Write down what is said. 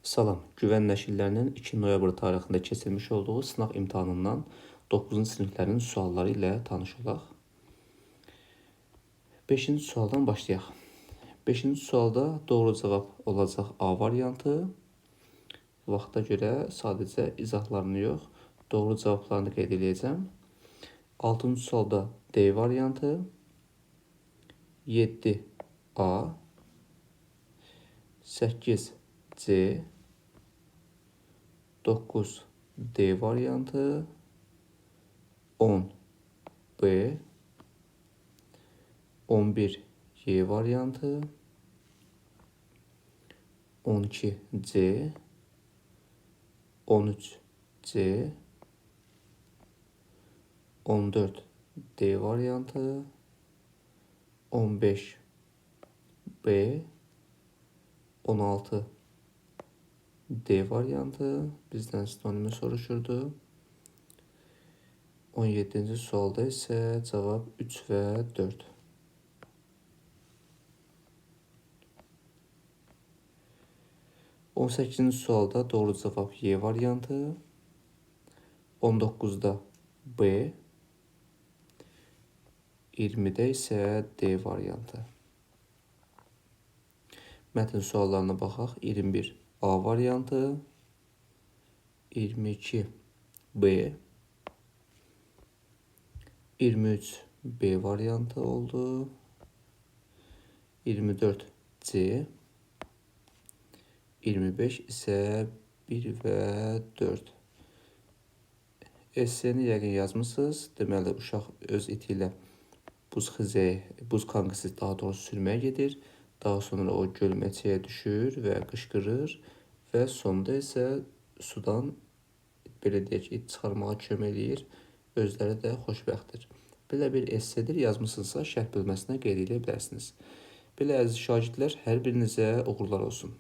Salam, Güvən nəşrlərinin 2 noyabr tarixində keçirilmiş olduğu sınaq imtahanından 9-cu siniflərin sualları ilə tanış olaq. 5-ci sualdan başlayaq. 5-ci sualda doğru cavab olacaq A variantı. Vaxta görə sadəcə izahlarını yox, doğru cavablarını qeyd edəcəm. 6-cı sualda D variantı, 7A, 8C, 9D variantı, 10B, 11Y variantı, 12C, 13C, 14D variantı, 15B, 16D variantı bizdən sinonimi soruşurdu. 17-ci sualda isə cavab 3 və 4. On 18-ci sualda doğru cavab Y variantı, 19-da B, 20-də isə D variantı. Mətn suallarına baxaq. 21 A variantı, 22 B, 23 B variantı oldu, 24 C, 25 isə 1 və 4. Esseni yəqin yazmısınız. Deməli, uşaq öz iti ilə buz kankası daha doğrusu sürməyə gedir. Daha sonra o gölməçəyə düşür və qışqırır və sonda isə sudan, belə deyək ki, it çıxarmağa kömək eləyir. Özləri də xoşbəxtdir. Belə bir essedir, yazmısınızsa şərh bölməsinə qeyd edə bilərsiniz. Belə əziz şagirdlər, hər birinizə uğurlar olsun.